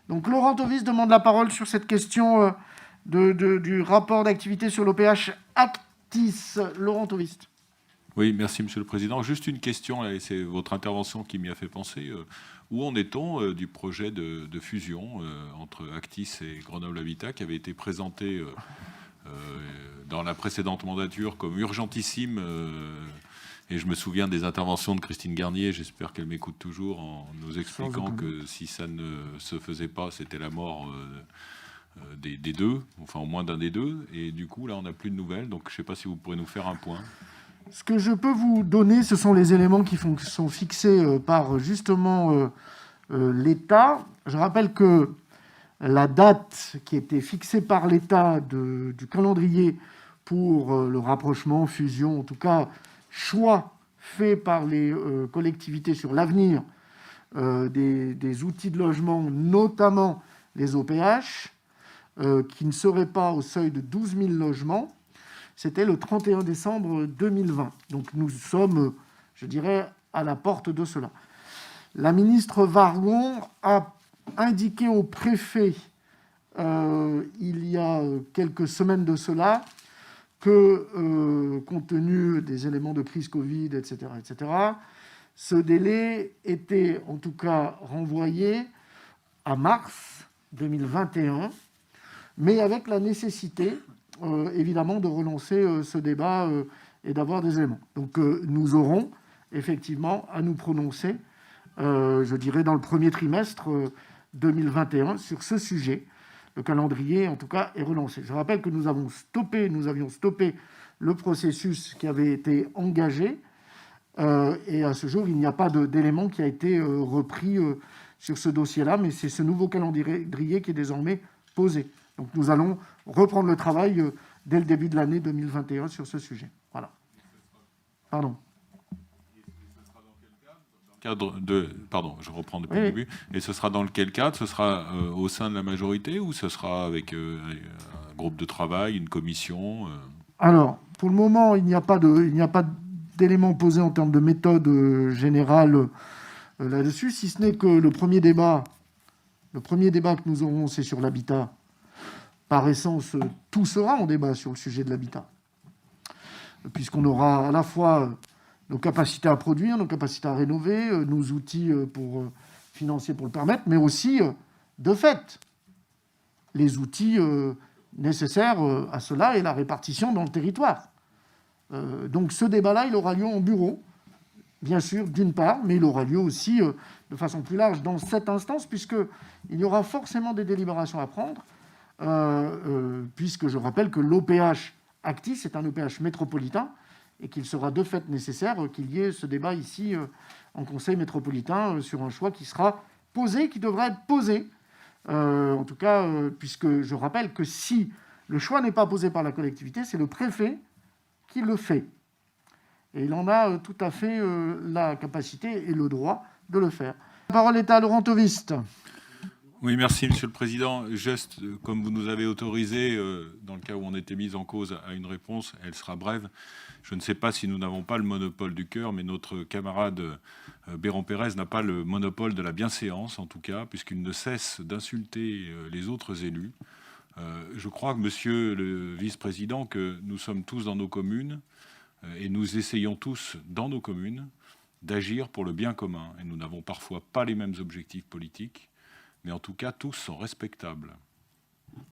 Donc Laurent Tovis demande la parole sur cette question du rapport d'activité sur l'OPH Actis. Laurent Tovis. Oui, merci Monsieur le Président. Juste une question, et c'est votre intervention qui m'y a fait penser. Où en est-on du projet de fusion entre Actis et Grenoble Habitat qui avait été présenté dans la précédente mandature comme urgentissime et je me souviens des interventions de Christine Garnier, j'espère qu'elle m'écoute toujours, en nous expliquant que si ça ne se faisait pas, c'était la mort des deux, enfin au moins d'un des deux. Et du coup, là, on n'a plus de nouvelles. Donc, je ne sais pas si vous pourrez nous faire un point. Ce que je peux vous donner, ce sont les éléments qui sont fixés par justement l'État. Je rappelle que la date qui était fixée par l'État du calendrier pour le rapprochement, fusion, en tout cas choix fait par les collectivités sur l'avenir des outils de logement, notamment les OPH, qui ne seraient pas au seuil de 12 000 logements, c'était le 31 décembre 2020. Donc nous sommes, je dirais, à la porte de cela. La ministre Wargon a indiqué au préfet, il y a quelques semaines de cela, que, compte tenu des éléments de crise Covid, etc., ce délai était en tout cas renvoyé à mars 2021, mais avec la nécessité, évidemment, de relancer ce débat et d'avoir des éléments. Donc nous aurons effectivement à nous prononcer, je dirais, dans le premier trimestre 2021 sur ce sujet. Le calendrier, en tout cas, est relancé. Je rappelle que nous avions stoppé le processus qui avait été engagé. Et à ce jour, il n'y a pas d'élément qui a été repris sur ce dossier-là, mais c'est ce nouveau calendrier qui est désormais posé. Donc nous allons reprendre le travail dès le début de l'année 2021 sur ce sujet. Voilà. Pardon. Pardon, je reprends depuis le début. Et ce sera dans quel cadre? Ce sera au sein de la majorité ou ce sera avec un groupe de travail, une commission Alors, pour le moment, il n'y a pas d'éléments posés en termes de méthode générale là-dessus, si ce n'est que le premier débat que nous aurons, c'est sur l'habitat. Par essence, tout sera en débat sur le sujet de l'habitat, puisqu'on aura à la fois nos capacités à produire, nos capacités à rénover, nos outils financiers pour le permettre, mais aussi, de fait, les outils nécessaires à cela et la répartition dans le territoire. Donc ce débat-là, il aura lieu en bureau, bien sûr, d'une part, mais il aura lieu aussi de façon plus large dans cette instance, puisqu'il y aura forcément des délibérations à prendre, puisque je rappelle que l'OPH Actis est un OPH métropolitain, et qu'il sera de fait nécessaire qu'il y ait ce débat ici en Conseil métropolitain sur un choix qui sera posé, qui devra être posé, en tout cas, puisque je rappelle que si le choix n'est pas posé par la collectivité, c'est le préfet qui le fait. Et il en a tout à fait la capacité et le droit de le faire. La parole est à Laurent Tovis. Oui, merci Monsieur le Président. Juste, comme vous nous avez autorisé, dans le cas où on était mis en cause à une réponse, elle sera brève. Je ne sais pas si nous n'avons pas le monopole du cœur, mais notre camarade Béron Pérez n'a pas le monopole de la bienséance, en tout cas, puisqu'il ne cesse d'insulter les autres élus. Je crois, Monsieur le Vice-président, que nous sommes tous dans nos communes et nous essayons tous, dans nos communes, d'agir pour le bien commun. Et nous n'avons parfois pas les mêmes objectifs politiques, mais en tout cas, tous sont respectables.